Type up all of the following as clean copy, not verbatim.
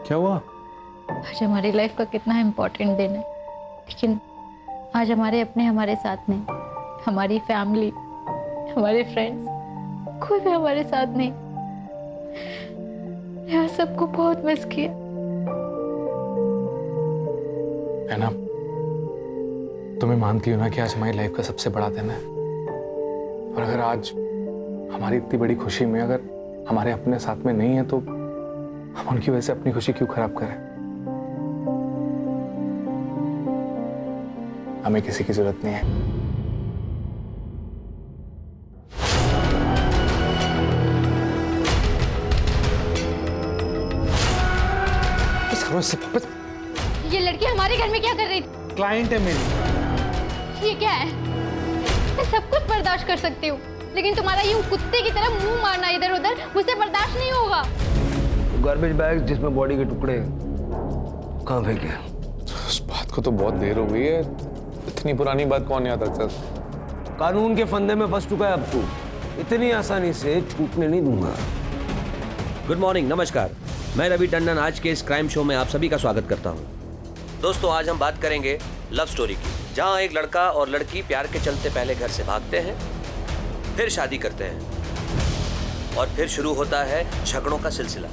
क्या हुआ? आज हमारी लाइफ का कितना इम्पोर्टेंट दिन है, लेकिन आज हमारे अपने हमारे साथ नहीं, हमारी फैमिली, हमारे फ्रेंड्स, कोई भी हमारे साथ नहीं। यार सबको बहुत मिस किया है ना। तुम्हें मानती हो ना कि आज हमारी लाइफ का सबसे बड़ा दिन है, और अगर आज हमारी इतनी बड़ी खुशी में अगर हमारे अपने साथ में नहीं है तो हम उनकी वजह से अपनी खुशी क्यों खराब करें? हमें किसी की जरूरत नहीं है। ये लड़की हमारे घर में क्या कर रही थी? क्लाइंट है मेरी। ये क्या है? मैं सब कुछ बर्दाश्त कर सकती हूँ, लेकिन तुम्हारा यूं कुत्ते की तरह मुंह मारना इधर उधर मुझसे बर्दाश्त नहीं होगा। गार्बेज बैग जिसमें बॉडी के टुकड़े कहाँ फेंके? उस बात को तो बहुत देर हो गई है, इतनी पुरानी बात कौन याद रखता? कानून के फंदे में फंस चुका है अब तू, इतनी आसानी से छूटने नहीं दूंगा। गुड मॉर्निंग, नमस्कार। मैं रवि टंडन आज के इस क्राइम शो में आप सभी का स्वागत करता हूं। दोस्तों, आज हम बात करेंगे लव स्टोरी की, जहां एक लड़का और लड़की प्यार के चलते पहले घर से भागते हैं, फिर शादी करते हैं और फिर शुरू होता है झगड़ों का सिलसिला।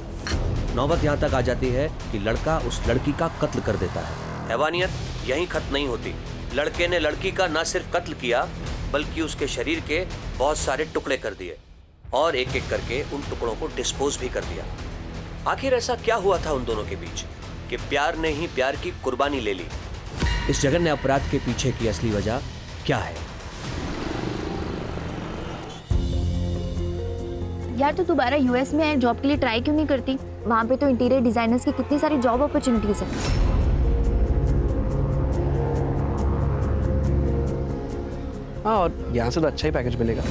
नौबत यहां तक आ जाती है कि लड़का उस लड़की का कत्ल कर देता है। हैवानियत यहीं खत्म नहीं होती। लड़के ने लड़की का न सिर्फ कत्ल किया, बल्कि उसके शरीर के बहुत सारे टुकड़े कर दिए और एक एक करके उन टुकड़ों को डिस्पोज भी कर दिया। आखिर ऐसा क्या हुआ था उन दोनों के बीच कि प्यार ने ही प्यार की कुर्बानी ले ली? इस जघन्य अपराध के पीछे की असली वजह क्या है? यार तू दोबारा यूएस में जॉब के लिए ट्राई क्यों नहीं करती? वहाँ पे तो इंटीरियर डिजाइनर्स की कितनी सारी जॉब अपॉर्चुनिटीज हैं। हाँ, और यहाँ से तो अच्छा ही पैकेज मिलेगा।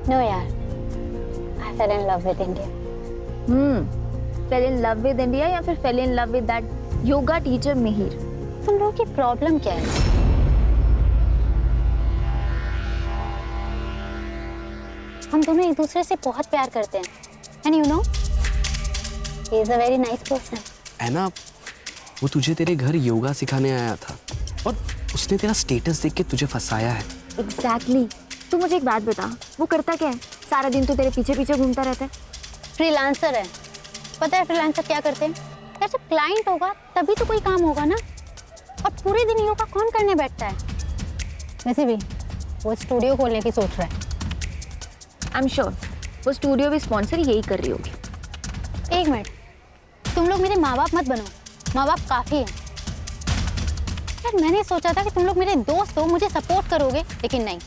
No यार, I fell in love with India. Fail in love with India या फिर fail in love with that yoga teacher Mihir? तुम लोगों की प्रॉब्लम क्या है? हम दोनों एक दूसरे से बहुत प्यार करते हैं, and you know, he is a very nice person. है ना, वो तुझे तेरे घर योगा सिखाने आया था और उसने तेरा स्टेटस देख के तुझे फंसाया है। एग्जैक्टली। तू मुझे एक बात बता, वो करता क्या है? सारा दिन तो तेरे पीछे पीछे घूमता रहता है। फ्रीलांसर है। पता है फ्रीलांसर क्या करते हैं? यार जब क्लाइंट होगा तभी तो कोई काम होगा ना, और पूरे दिन योगा कौन करने बैठता है? वैसे भी वो स्टूडियो खोलने की सोच रहा है। आई एम श्योर वो स्टूडियो भी स्पॉन्सर यही कर रही होगी। एक मिनट, तुम लोग मेरे माँ बाप मत बनो, माँ बाप काफ़ी हैं। यार मैंने सोचा था कि तुम लोग मेरे दोस्त हो, मुझे सपोर्ट करोगे, लेकिन नहीं।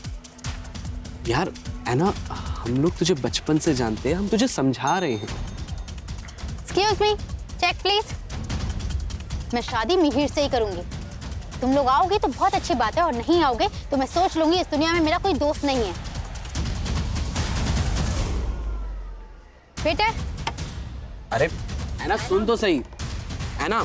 यार है ना, हम लोग तुझे बचपन से जानते हैं, हम तुझे समझा रहे हैं। Excuse me, check please. मैं शादी मिहिर से ही करूंगी। तुम लोग आओगे तो बहुत अच्छी बात है, और नहीं आओगे तो मैं सोच लूंगी इस दुनिया में मेरा कोई दोस्त नहीं है। बेटा, अरे है ना, सुन तो सही। है ना,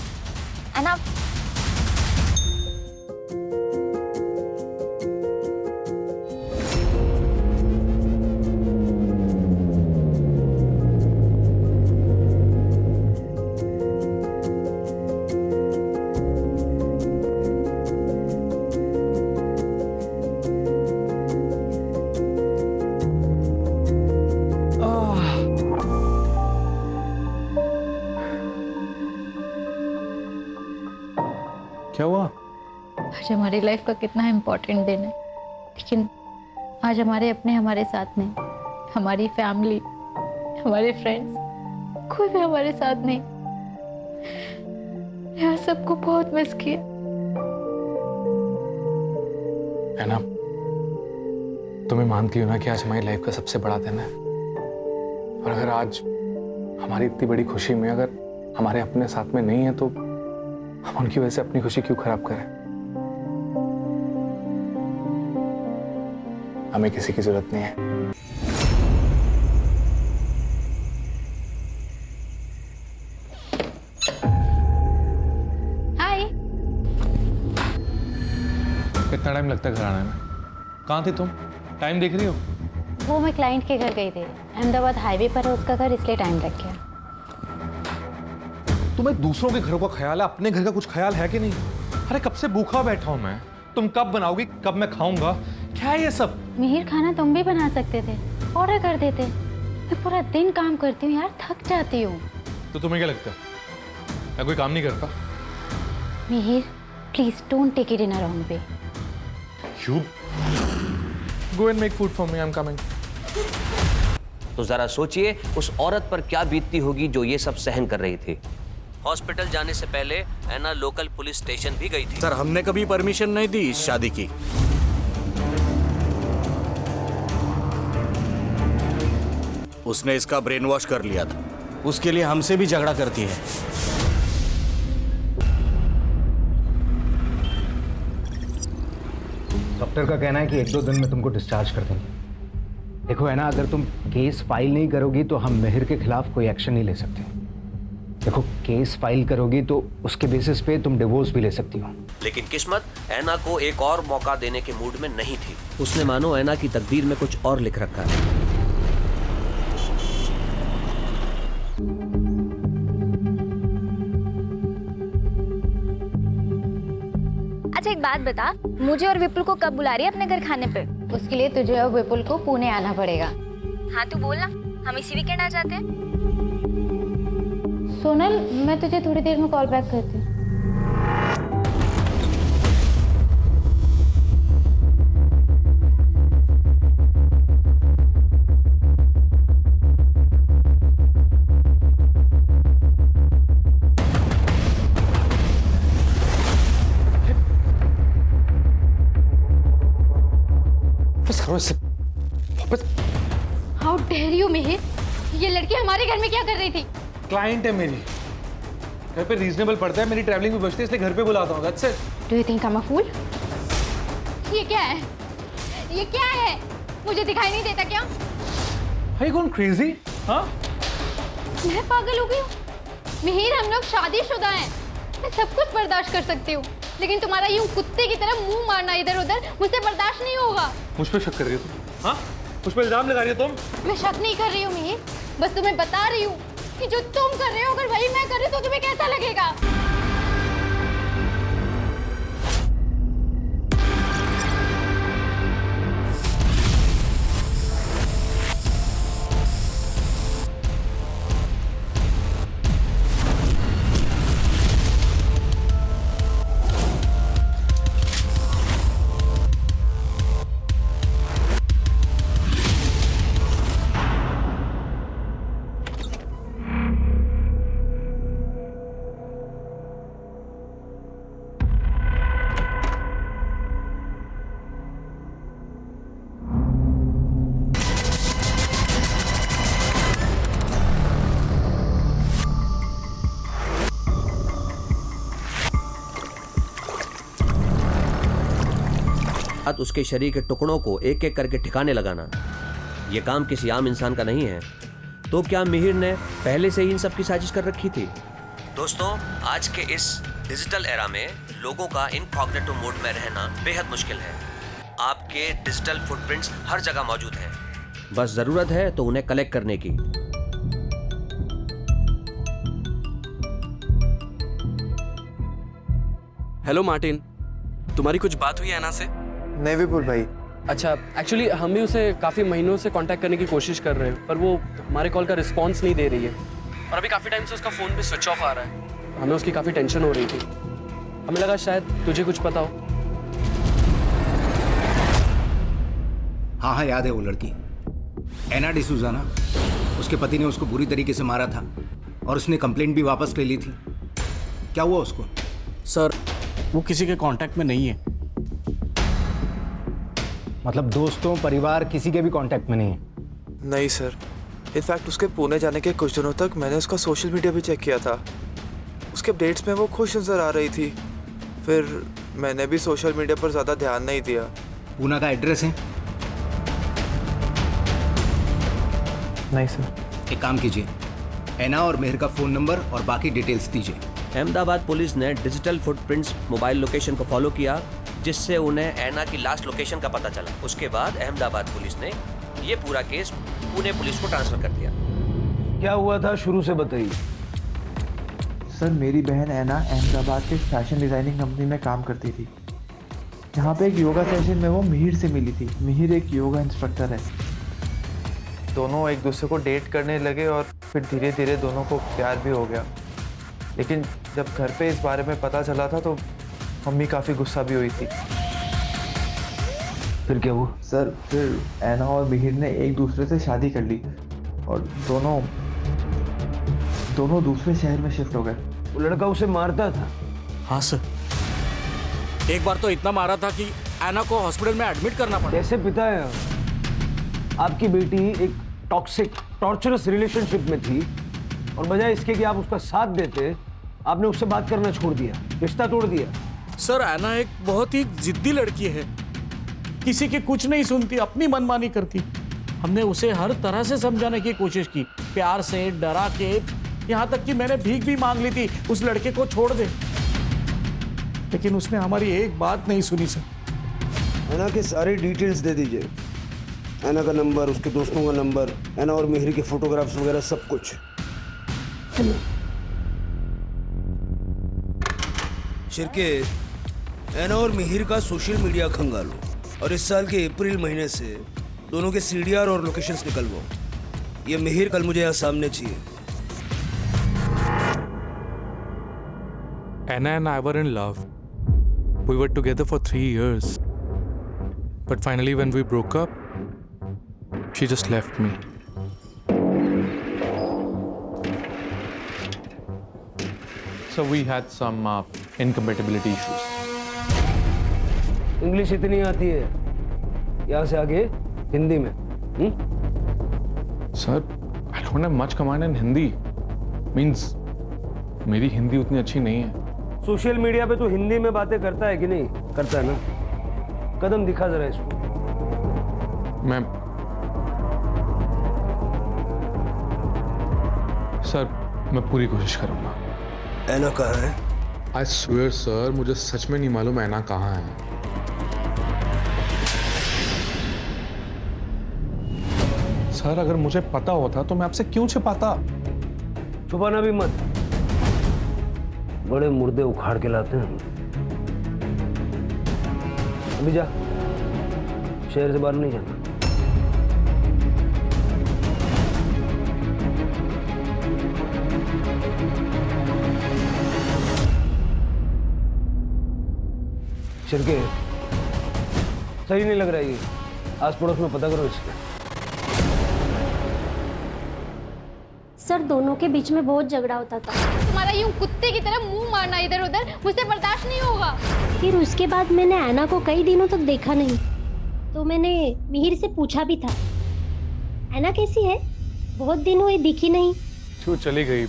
क्या हुआ? आज हमारी लाइफ का कितना इम्पोर्टेंट दिन है, लेकिन आज हमारे अपने हमारे साथ नहीं, हमारी फैमिली, हमारे फ्रेंड्स, कोई भी हमारे साथ नहीं। यार सबको बहुत मिस किया। है ना, तुम्हें मानती हो ना कि आज हमारी लाइफ का सबसे बड़ा दिन है, और अगर आज हमारी इतनी बड़ी खुशी में अगर हमारे अपने साथ में नहीं है तो हम उनकी वजह से अपनी खुशी क्यों खराब करें? हमें किसी की जरूरत नहीं है। हाय। कितना टाइम लगता है घर आने में? कहाँ थी तुम? टाइम देख रही हो? वो मैं क्लाइंट के घर गई थी, अहमदाबाद हाईवे पर है उसका घर, इसलिए टाइम लग गया। तुम्हें दूसरों के घरों का ख्याल है, अपने घर का कुछ ख्याल है कि नहीं? अरे कब से भूखा बैठा हूं मैं, तुम कब बनाओगी, कब मैं खाऊंगा? क्या है ये सब? मिहिर, खाना तुम भी बना सकते थे, ऑर्डर कर देते। मैं पूरा दिन काम करती हूँ यार, थक जाती हूँ। तो तुम्हें क्या लगता है मैं कोई काम नहीं करता? Mihir, please don't take it in a wrong way. You go and make food for me. I'm coming. तो जरा सोचिए उस औरत पर क्या बीतती होगी जो ये सब सहन कर रही थी। हॉस्पिटल जाने से पहले ऐना लोकल पुलिस स्टेशन भी गई थी। सर, हमने कभी परमिशन नहीं दी इस शादी की। उसने इसका ब्रेन वॉश कर लिया था, उसके लिए हमसे भी झगड़ा करती है। डॉक्टर का कहना है कि 1-2 दिन में तुमको डिस्चार्ज कर देंगे। देखो है ना, अगर तुम केस फाइल नहीं करोगी तो हम मिहिर के खिलाफ कोई एक्शन नहीं ले सकते। देखो, केस फाइल करोगी तो उसके बेसिस पे तुम डिवोर्स भी ले सकती हो। लेकिन किस्मत ऐना को एक और मौका देने के मूड में नहीं थी। उसने मानो ऐना की तकदीर में कुछ और लिख रखा है। अच्छा एक बात बता, मुझे और विपुल को कब बुला रही है अपने घर खाने पे? उसके लिए तुझे और विपुल को पुणे आना पड़ेगा। हाँ तू बोल ना, हम इसी वीकेंड आ जाते हैं। सोनल, मैं तुझे थोड़ी देर में कॉल बैक करती हूँ। हाउ डेयर यू मिहिर, ये लड़की हमारे घर में क्या कर रही थी? क्लाइंट है मेरी, घर पे रीजनेबल पड़ता है, मेरी ट्रैवलिंग भी बचती है, इसलिए घर पे बुलाता हूँ। That's it. Do you think I am a fool? ये क्या है? ये क्या है? मुझे दिखाई नहीं देता क्या? Are you going crazy? हाँ? मैं पागल हो गई हूँ। मिहिर, हम लोग शादीशुदा हैं, मैं सब कुछ बर्दाश्त कर सकती हूँ, लेकिन तुम्हारा यूं कुत्ते की तरह मुंह मारना इधर उधर मुझसे बर्दाश्त नहीं होगा। मुझ पे शक कर रही हो तुम? हाँ? मुझ पे इल्जाम लगा रही हो तुम? मैं शक नहीं कर रही हूँ मिहिर, बस तुम्हें बता रही हूँ कि जो तुम कर रहे हो अगर वही मैं कर रही तो तुम्हें कैसा लगेगा? उसके शरीर के टुकड़ों को एक एक करके ठिकाने लगाना, यह काम किसी आम इंसान का नहीं है। तो क्या मिहिर ने पहले से ही इन सब की साजिश कर रखी थी? दोस्तों, आज के इस डिजिटल एरा में लोगों का इनकॉग्निटो मोड में रहना बेहद मुश्किल है। आपके डिजिटल फुटप्रिंट्स हर जगह मौजूद हैं, बस जरूरत है तो उन्हें कलेक्ट करने की। हेलो मार्टिन, तुम्हारी कुछ बात हुई है ऐना से? नहीं विपुल भाई। अच्छा, एक्चुअली हम भी उसे काफ़ी महीनों से कांटेक्ट करने की कोशिश कर रहे हैं, पर वो हमारे कॉल का रिस्पांस नहीं दे रही है और अभी काफ़ी टाइम से उसका फ़ोन भी स्विच ऑफ आ रहा है। हमें उसकी काफ़ी टेंशन हो रही थी, हमें लगा शायद तुझे कुछ पता हो। हाँ हाँ, याद है वो लड़की ऐना डिसूजा ना, उसके पति ने उसको बुरी तरीके से मारा था और उसने कंप्लेंट भी वापस ले ली थी। क्या हुआ उसको? सर, वो किसी के कांटेक्ट में नहीं है। मतलब दोस्तों, परिवार, किसी के भी कांटेक्ट में नहीं है? नहीं सर, इनफैक्ट उसके पुणे जाने के कुछ दिनों तक मैंने उसका सोशल मीडिया भी चेक किया था। उसके अपडेट्स में वो खुश नज़र आ रही थी, फिर मैंने भी सोशल मीडिया पर ज़्यादा ध्यान नहीं दिया। पूना का एड्रेस है? नहीं सर। एक काम कीजिए, ऐना और मिहिर का फ़ोन नंबर और बाकी डिटेल्स दीजिए। अहमदाबाद पुलिस ने डिजिटल फुटप्रिंट्स मोबाइल लोकेशन को फॉलो किया, जिससे उन्हें ऐना की लास्ट लोकेशन का पता चला। उसके बाद अहमदाबाद पुलिस ने ये पूरा केस पुणे पुलिस को ट्रांसफर कर दिया। क्या हुआ था शुरू से बताइए। सर मेरी बहन ऐना अहमदाबाद के फैशन डिज़ाइनिंग कंपनी में काम करती थी। यहाँ पे एक योगा सेशन में वो मिहिर से मिली थी। मिहिर एक योगा इंस्ट्रक्टर है। दोनों एक दूसरे को डेट करने लगे और फिर धीरे धीरे दोनों को प्यार भी हो गया। लेकिन जब घर पे इस बारे में पता चला था तो मम्मी काफ़ी गुस्सा भी हुई थी। फिर क्या हुआ? सर फिर ऐना और मिहिर ने एक दूसरे से शादी कर ली और दोनों दूसरे शहर में शिफ्ट हो गए। वो लड़का उसे मारता था? हाँ सर, एक बार तो इतना मारा था कि ऐना को हॉस्पिटल में एडमिट करना पड़ा। कैसे पिता है आपकी बेटी एक टॉक्सिक टॉर्चरस रिलेशनशिप में थी और बजाय इसके कि आप उसका साथ देते आपने उससे बात करना छोड़ दिया, रिश्ता तोड़ दिया। सर ऐना एक बहुत ही जिद्दी लड़की है, किसी की कुछ नहीं सुनती, अपनी मनमानी करती। हमने उसे हर तरह से समझाने की कोशिश की, प्यार से, डरा के, यहाँ तक कि मैंने भीख भी मांग ली थी उस लड़के को छोड़ दे, लेकिन उसने हमारी एक बात नहीं सुनी सर। ऐना के सारे डिटेल्स दे दीजिए, ऐना का नंबर, उसके दोस्तों का नंबर, ऐना और मिहिर के फोटोग्राफ्स वगैरह सब कुछ। शिरके, ऐना और मिहिर का सोशल मीडिया खंगालो और इस साल के अप्रैल महीने से दोनों के CDR और लोकेशंस निकलवाओ। ये मिहिर कल मुझे यहाँ सामने चाहिए। Anna and I were in love. We were together for 3 years. But finally when we broke up, she just left me. So we had some incompatibility issues. English इतनी आती है, यहाँ से आगे हिंदी में। Sir, I don't have much command in Hindi. Means मेरी हिंदी उतनी अच्छी नहीं है। सोशल मीडिया पे तो हिंदी में बातें करता है कि नहीं? करता है ना? कदम दिखा जरा इसको। मैं सर, मैं पूरी कोशिश करूंगा। ऐना कहाँ है? I swear सर, मुझे सच में नहीं मालूम ऐना कहाँ है। सर, अगर मुझे पता होता तो मैं आपसे क्यों छिपाता? छुपाना भी मत, बड़े मुर्दे उखाड़ के लाते हैं। अभी जा, शहर से बाहर नहीं जाना। शिरके, सही नहीं लग रहा है ये। आस पड़ोस में पता करो इसका। सर दोनों के बीच में बहुत झगड़ा होता था। तुम्हारा यूं कुत्ते की तरह मुंह मारना इधर उधर मुझसे बर्दाश्त नहीं होगा। फिर उसके बाद मैंने ऐना को कई दिनों तक देखा नहीं, तो मैंने मिहिर से पूछा भी था, ऐना कैसी है? बहुत दिन हुए दिखी नहीं। क्यों चली गई?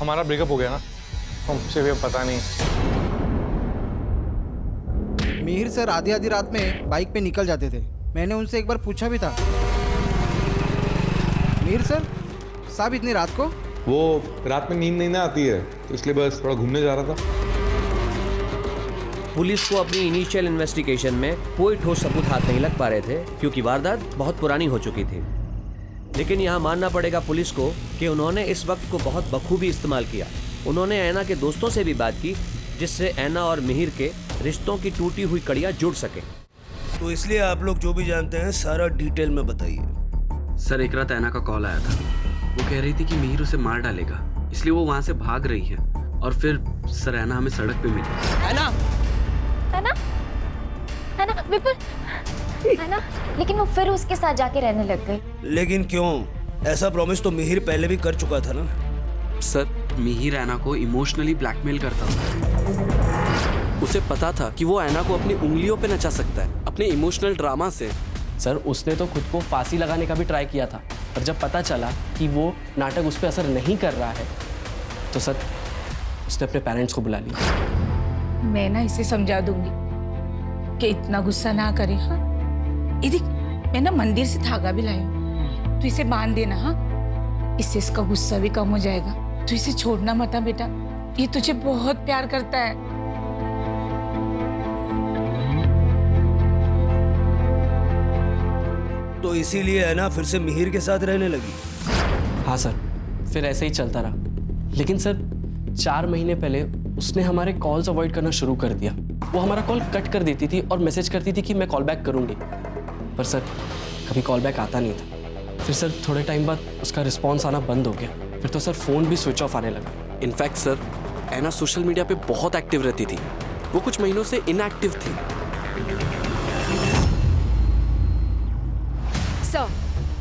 हमारा ब्रेकअप हो गया ना, हमसे भी अब पता नहीं। मिहिर सर आधी आधी रात में बाइक पे निकल जाते थे। मैंने उनसे एक बार पूछा भी था, मिहिर सर साहब इतनी रात को? वो रात में नींद नहीं ना आती है, तो इसलिए बस थोड़ा घूमने जा रहा था। पुलिस को अपनी इनिशियल इन्वेस्टिगेशन में कोई ठोस सबूत हाथ नहीं लग पा रहे थे, क्योंकि वारदात बहुत पुरानी हो चुकी थी। लेकिन यहाँ मानना पड़ेगा पुलिस को कि उन्होंने इस वक्त को बहुत बखूबी इस्तेमाल किया। उन्होंने ऐना के दोस्तों से भी बात की, जिससे ऐना और मिहिर के रिश्तों की टूटी हुई कड़ियाँ जुड़ सके। तो इसलिए आप लोग जो भी जानते हैं सारा डिटेल में बताइए। सर एक रात ऐना का कॉल आया था, वो कह रही थी कि मिहिर उसे मार डालेगा, इसलिए वो वहाँ से भाग रही है। और फिर सर ऐना हमें सड़क पे मिली। ऐना विपुल, ऐना, लेकिन वो फिर उसके साथ जाके रहने लग गई। लेकिन क्यों? ऐसा प्रॉमिस तो मिहिर पहले भी कर चुका था ना। सर मिहिर ऐना को इमोशनली ब्लैकमेल करता था। उसे पता था कि वो ऐना को अपनी उंगलियों पे नचा सकता है, अपने इमोशनल ड्रामा से। सर उसने तो खुद को फांसी लगाने का भी ट्राई किया था, पर जब पता चला कि वो नाटक उस पर असर नहीं कर रहा है, तो सर उसने अपने पेरेंट्स को बुला लिया। मैं ना इसे समझा दूंगी कि इतना गुस्सा ना करे। हाँ ये देख, मैं ना मंदिर से धागा भी लाई हूँ, तो इसे बांध देना। हाँ इससे इसका गुस्सा भी कम हो जाएगा। तो इसे छोड़ना मत बेटा, ये तुझे बहुत प्यार करता है। तो इसीलिए ऐना फिर से मिहिर के साथ रहने लगी। हाँ सर, फिर ऐसे ही चलता रहा। लेकिन सर 4 महीने पहले उसने हमारे कॉल्स अवॉइड करना शुरू कर दिया। वो हमारा कॉल कट कर देती थी और मैसेज करती थी कि मैं कॉल बैक करूंगी, पर सर कभी कॉल बैक आता नहीं था। फिर सर थोड़े टाइम बाद उसका रिस्पॉन्स आना बंद हो गया। फिर तो सर फ़ोन भी स्विच ऑफ आने लगा। इनफैक्ट सर ऐना सोशल मीडिया पे बहुत एक्टिव रहती थी। वो कुछ महीनों से इनएक्टिव थी। सर,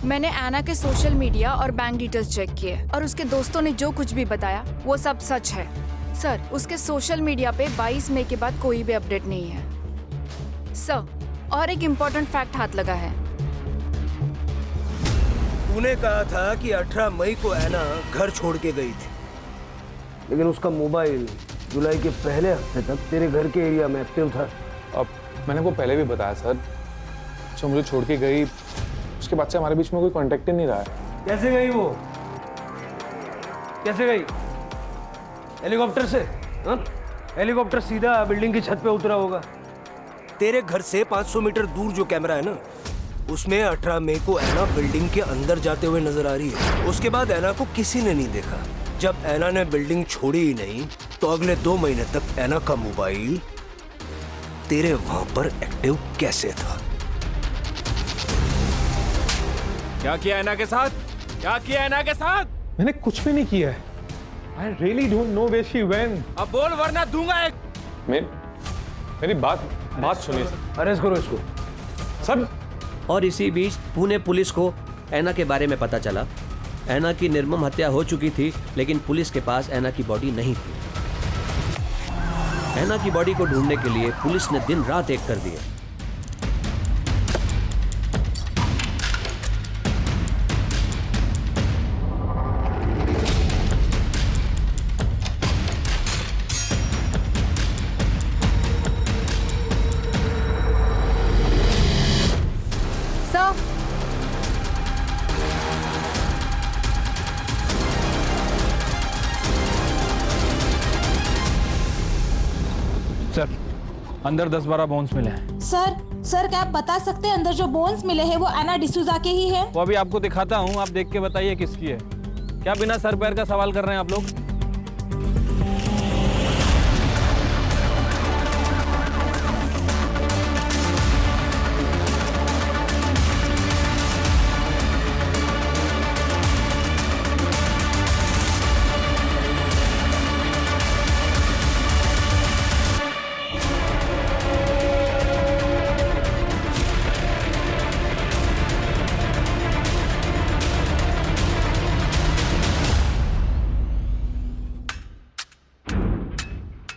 मैंने ऐना के सोशल मीडिया और बैंक डिटेल्स चेक किए और उसके दोस्तों ने जो कुछ भी बताया वो सब सच है। सर, उसके सोशल मीडिया पे 22 मई के बाद कोई भी अपडेट नहीं है। सर, और एक इम्पोर्टेंट फैक्ट हाथ लगा है। तूने कहा था कि 18 मई को ऐना घर छोड़ के गई थी, लेकिन उसका मोबाइल जुलाई के पहले हफ्ते तक तेरे घर के एरिया में एक्टिव था। अब मैंने वो पहले भी बताया सर, जो मुझे छोड़ के गई उसके बाद से हमारे बीच में कोई कांटेक्ट ही नहीं रहा है। कैसे गई वो? कैसे गई? हेलीकॉप्टर से? हाँ? हेलीकॉप्टर सीधा बिल्डिंग की छत पे उतरा होगा। तेरे घर से 500 मीटर दूर जो कैमरा है ना, उसमें 18 मई को ऐना बिल्डिंग के अंदर जाते हुए नजर आ रही है। उसके बाद ऐना को किसी ने नहीं देखा। जब ऐना ने बिल्डिंग छोड़ी ही नहीं, तो अगले 2 महीने तक ऐना का मोबाइल तेरे वहां पर एक्टिव कैसे था? क्या किया ऐना के साथ? क्या किया ऐना के साथ? मैंने कुछ भी नहीं किया है। I really don't know where she went. अब बोल वरना दूंगा एक। मेरी बात सुनिए। अरेस्ट करो इसको। सर। और इसी बीच पुणे पुलिस को ऐना के बारे में पता चला। ऐना की निर्मम हत्या हो चुकी थी, लेकिन पुलिस के पास ऐना की बॉडी नहीं थी। ऐना की बॉडी को ढूंढने के लिए पुलिस ने दिन रात एक कर दिए। सर, अंदर 10-12 बोन्स मिले हैं। सर क्या आप बता सकते हैं अंदर जो बोन्स मिले हैं वो ऐना डिसूजा के ही है? वो अभी आपको दिखाता हूँ, आप देख के बताइए किसकी है। क्या बिना सर पैर का सवाल कर रहे हैं आप लोग?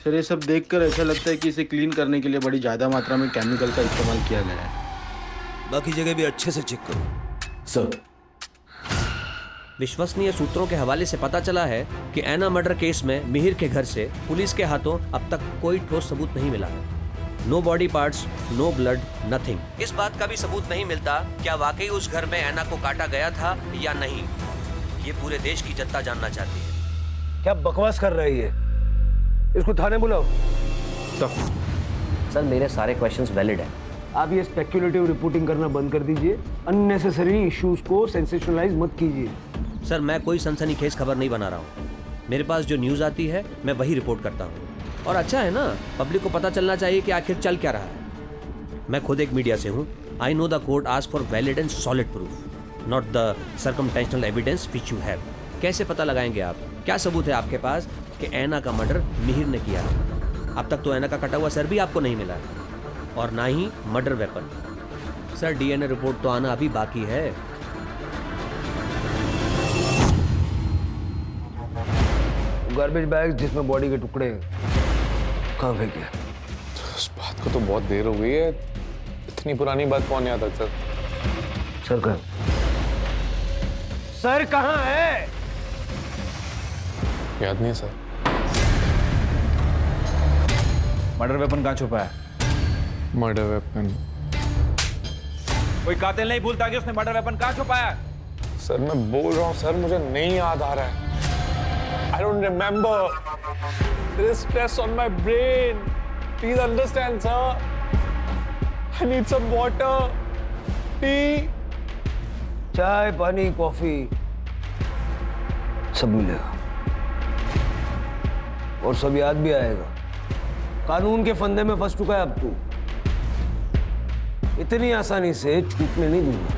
सर ये सब देखकर ऐसा लगता है कि इसे क्लीन करने के लिए बड़ी ज़्यादा मात्रा में केमिकल का इस्तेमाल किया गया है। बाकी जगह भी अच्छे से चेक करो। सर, विश्वसनीय सूत्रों के हवाले से पता चला है कि ऐना मर्डर केस में मिहिर के घर से पुलिस के हाथों अब तक कोई ठोस सबूत नहीं मिला है। No body parts, no blood, nothing. इस बात का भी सबूत नहीं मिलता क्या वाकई उस घर में ऐना को काटा गया था या नहीं। ये पूरे देश की जनता जानना चाहती है। क्या बकवास कर रही है? इसको थाने बुलाओ। सर, मेरे सारे क्वेश्चंस वैलिड हैं। आप ये स्पेक्युलेटिव रिपोर्टिंग करना बंद कर दीजिए। अननेसेसरी इश्यूज को सेंसेशनलाइज मत कीजिए। सर, मैं कोई सनसनीखेज खबर नहीं बना रहा हूँ। मेरे पास जो न्यूज़ आती है मैं वही रिपोर्ट करता हूँ। और अच्छा है ना, पब्लिक को पता चलना चाहिए कि आखिर चल क्या रहा है। मैं खुद एक मीडिया से हूँ। I know the court ask for valid and solid proof, not the circumstantial evidence which you have. कैसे पता लगाएंगे आप? क्या सबूत है आपके पास कि ऐना का मर्डर मिहिर ने किया है? अब तक तो ऐना का कटा हुआ सर भी आपको नहीं मिला है, और ना ही murder weapon. Sir, DNA report तो आना अभी बाकी है। गार्बेज बैग जिसमें बॉडी के टुकड़े कहाँ फेंके? उस बात को तो बहुत देर हो गई है। इतनी पुरानी बात कौन याद रखता? सर कहाँ है? याद नहीं है सर। मर्डर वेपन कहाँ छुपा है? Murder weapon? कोई कातिल नहीं भूलता कि उसने मर्डर वेपन कहाँ छुपाया है? सर मैं बोल रहा हूँ सर, मुझे नहीं याद आ रहा है। I don't remember. There is stress on my brain. Please understand, sir. I need some water. Tea. चाय, पानी, कॉफी सब मिलेगा और सब याद भी आएगा। कानून के फंदे में फंस चुका है अब तू, इतनी आसानी से छूटने नहीं दूंगा।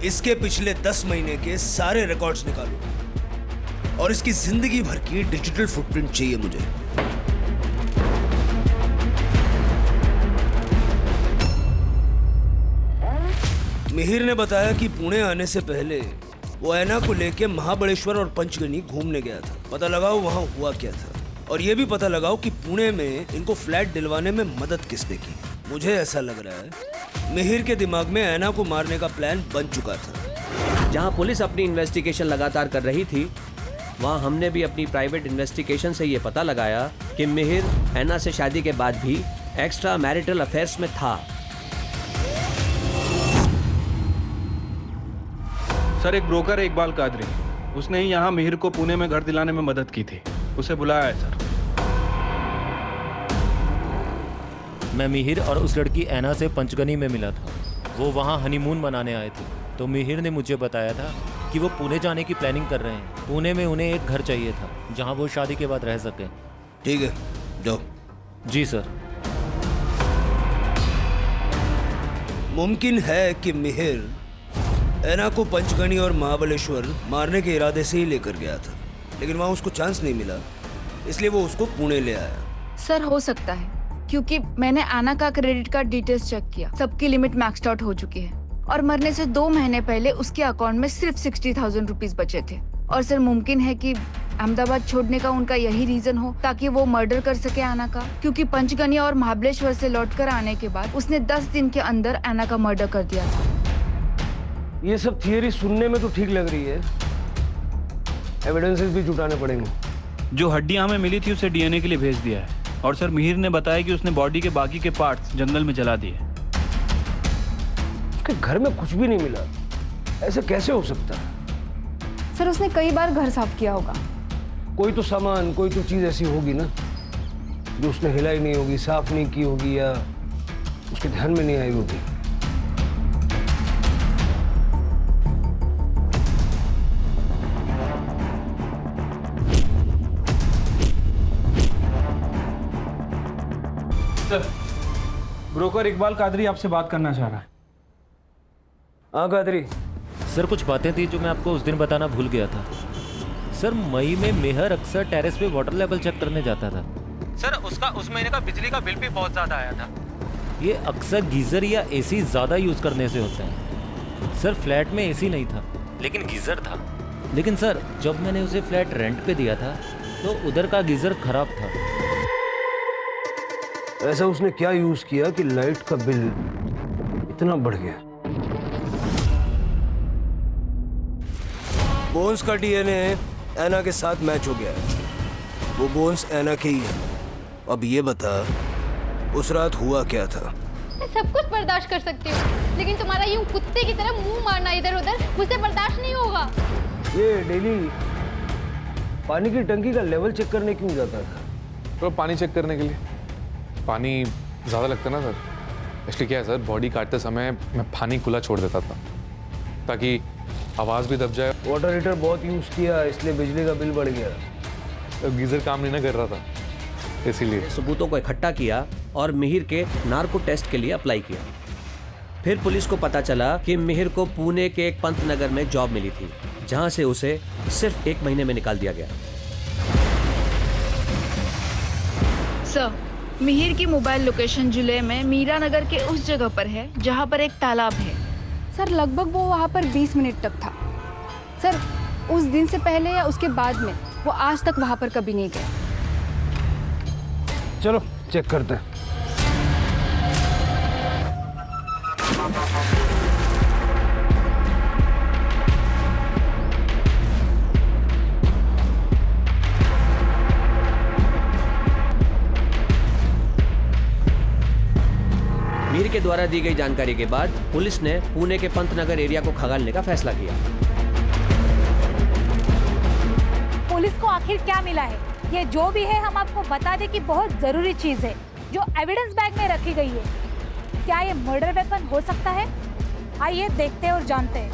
इसके पिछले 10 महीने के सारे रिकॉर्ड्स निकालो और इसकी जिंदगी भर की डिजिटल फुटप्रिंट चाहिए मुझे। मिहिर ने बताया कि पुणे आने से पहले वो ऐना को लेके महाबलेश्वर और पंचगनी घूमने गया था। पता लगाओ वहां हुआ क्या था और ये भी पता लगाओ कि पुणे में इनको फ्लैट दिलवाने में मदद किसने की। मुझे ऐसा लग रहा है मिहिर के दिमाग में ऐना को मारने का प्लान बन चुका था। जहां पुलिस अपनी इन्वेस्टिगेशन लगातार कर रही थी, वहां हमने भी अपनी प्राइवेट इन्वेस्टिगेशन से ये पता लगाया कि मिहिर ऐना से शादी के बाद भी एक्स्ट्रा मैरिटल अफेयर्स में था। सर, एक ब्रोकर है इकबाल कादरी, उसने ही यहाँ मिहिर को पुणे में घर दिलाने में मदद की थी। उसे बुलाया है सर। मैं मिहिर और उस लड़की ऐना से पंचगनी में मिला था। वो वहाँ हनीमून मनाने आए थे, तो मिहिर ने मुझे बताया था कि वो पुणे जाने की प्लानिंग कर रहे हैं। पुणे में उन्हें एक घर चाहिए था जहाँ वो शादी के बाद रह सके। ठीक है, जाओ। जी सर। मुमकिन है कि मिहिर ऐना को पंचगनी और महाबलेश्वर मारने के इरादे से ही लेकर गया था, लेकिन वहां उसको चांस नहीं मिला, इसलिए वो उसको पुणे ले आया। सर हो सकता है, क्योंकि मैंने आना का क्रेडिट कार्ड डिटेल्स चेक किया, सबकी लिमिट मैक्स्ड आउट हो चुकी है और मरने से 2 महीने पहले उसके अकाउंट में सिर्फ 60,000 रुपीज बचे थे। और सर मुमकिन है कि अहमदाबाद छोड़ने का उनका यही रीजन हो ताकि वो मर्डर कर सके आना का, क्योंकि पंचगनी और महाबलेश्वर से लौटकर आने के बाद उसने 10 दिन के अंदर आना का मर्डर कर दिया था। ये सब थियरी सुनने में तो ठीक लग रही है, एविडेंसेस भी जुटाने पड़ेंगे। जो हड्डियां हमें मिली थी उसे डीएनए के लिए भेज दिया है और सर मिहिर ने बताया कि उसने बॉडी के बाकी के पार्ट्स जंगल में जला दिए। उसके घर में कुछ भी नहीं मिला, ऐसे कैसे हो सकता है? सर उसने कई बार घर साफ किया होगा। कोई तो सामान, कोई तो चीज ऐसी होगी ना जो उसने हिलाई नहीं होगी, साफ नहीं की होगी या उसके ध्यान में नहीं आई होगी। सर, ब्रोकर इकबाल कादरी आपसे बात करना चाह रहा है। हाँ कादरी। सर कुछ बातें थी जो मैं आपको उस दिन बताना भूल गया था। सर मई में मेहर अक्सर टेरेस पे वाटर लेवल चेक करने जाता था। सर उसका उस महीने का बिजली का बिल भी बहुत ज्यादा आया था। ये अक्सर गीजर या एसी ज्यादा यूज करने से होता है। सर फ्लैट में एसी नहीं था लेकिन गीजर था। लेकिन सर जब मैंने उसे फ्लैट रेंट पे दिया था तो उधर का गीजर खराब था। ऐसा उसने क्या यूज किया कि लाइट का बिल इतना बढ़ गया? बोन्स का डीएनए ऐना के साथ मैच हो गया है। वो बोन्स ऐना के ही है। अब ये बता उस रात हुआ क्या था? मैं सब कुछ बर्दाश्त कर सकती हूँ, लेकिन तुम्हारा यूं कुत्ते की तरह मुंह मारना इधर उधर मुझसे बर्दाश्त नहीं होगा। ये डेली पानी की टंकी का लेवल चेक करने क्यों जाता था? तो पानी चेक करने के लिए। पानी ज़्यादा लगता ना सर, इसलिए क्या है सर, बॉडी काटते समय मैं पानी खुला छोड़ देता था ताकि आवाज़ भी दब जाए। वाटर हीटर बहुत यूज़ किया इसलिए बिजली का बिल बढ़ गया। तो गीज़र काम नहीं ना कर रहा था, इसीलिए। सबूतों को इकट्ठा किया और मिहिर के नार्को टेस्ट के लिए अप्लाई किया। फिर पुलिस को पता चला कि मिहिर को पुणे के एक पंतनगर में जॉब मिली थी, जहां से उसे सिर्फ 1 महीने में निकाल दिया गया। सर मिहिर की मोबाइल लोकेशन जुलै में मीरा नगर के उस जगह पर है जहां पर एक तालाब है। सर लगभग वो वहां पर 20 मिनट तक था। सर उस दिन से पहले या उसके बाद में वो आज तक वहां पर कभी नहीं गए। चलो चेक करते हैं। मीर के द्वारा दी गई जानकारी के बाद पुलिस ने पुणे के पंतनगर एरिया को खंगालने का फैसला किया। पुलिस को आखिर क्या मिला है? ये जो भी है हम आपको बता दें कि बहुत जरूरी चीज है जो एविडेंस बैग में रखी गई है। क्या ये मर्डर वेपन हो सकता है? आइए देखते हैं और जानते हैं।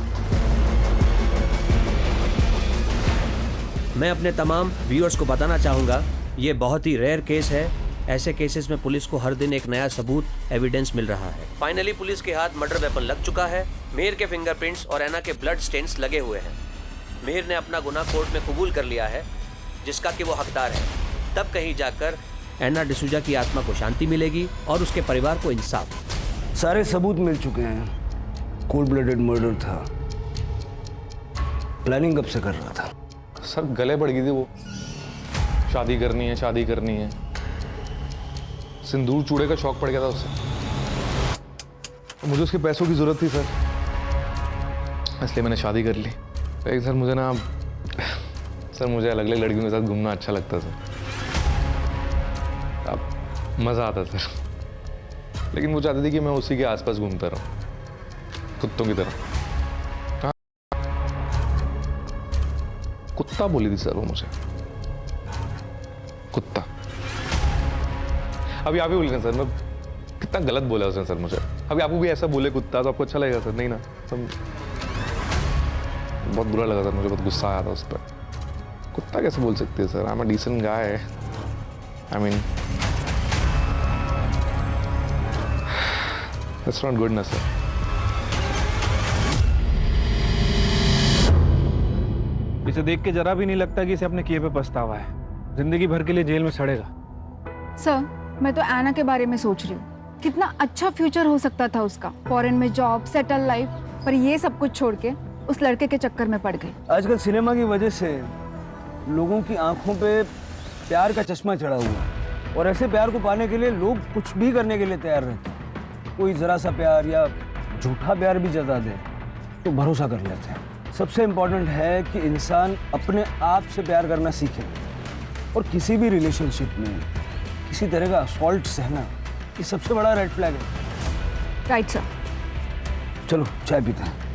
मैं अपने तमाम व्यूअर्स को बताना चाहूँगा, ये बहुत ही रेयर केस है। ऐसे केसेस में पुलिस को हर दिन एक नया सबूत, एविडेंस मिल रहा है। फाइनली पुलिस के हाथ मर्डर वेपन लग चुका है। मिहिर के फिंगरप्रिंट्स और ऐना के ब्लड स्टेन्स लगे हुए हैं। मिहिर ने अपना गुनाह कोर्ट में कबूल कर लिया है, जिसका कि वो हकदार है। तब कहीं जाकर ऐना डिसूजा की आत्मा को शांति मिलेगी और उसके परिवार को इंसाफ। सारे सबूत मिल चुके हैं। कोल्ड ब्लडेड मर्डर था। प्लानिंग कब से कर रहा था? सर गले पड़ गई थी वो, शादी करनी है, शादी करनी है। सिंदूर चूड़े का शौक पड़ गया था उसे। मुझे उसके पैसों की जरूरत थी सर, इसलिए मैंने शादी कर ली। एक सर मुझे ना सर मुझे अलग अलग लड़कियों के साथ घूमना अच्छा लगता सर, अब मज़ा आता सर। लेकिन वो चाहती थी कि मैं उसी के आसपास घूमता रहूं, कुत्तों की तरह। हाँ, कुत्ता बोली थी सर वो मुझे, कुत्ता। अभी आप ही बोलिए सर, मैं कितना गलत बोला उसने सर मुझे। अभी आपको भी ऐसा बोले कुत्ता तो आपको अच्छा लगेगा सर? नहीं ना सर, बहुत बुरा लगा सर मुझे, बहुत गुस्सा आया था उस पर। कुत्ता कैसे बोल सकते हैं sir? I am a decent guy. I mean that's not good ना सर। इसे देख के जरा भी नहीं लगता कि इसे अपने किए पे पछतावा है। जिंदगी भर के लिए जेल में सड़ेगा। सर, मैं तो ऐना के बारे में सोच रही हूँ। कितना अच्छा फ्यूचर हो सकता था उसका, फॉरेन में जॉब, सेटल लाइफ, पर ये सब कुछ छोड़ के उस लड़के के चक्कर में पड़ गई। आजकल सिनेमा की वजह से लोगों की आंखों पे प्यार का चश्मा चढ़ा हुआ है, और ऐसे प्यार को पाने के लिए लोग कुछ भी करने के लिए तैयार रहते हैं। कोई जरा सा प्यार या झूठा प्यार भी जता दे तो भरोसा कर लेते हैं। सबसे इम्पोर्टेंट है कि इंसान अपने आप से प्यार करना सीखे, और किसी भी रिलेशनशिप में किसी तरह का असॉल्ट सहना ये सबसे बड़ा रेड फ्लैग है। Right sir. चलो चाय पीते हैं।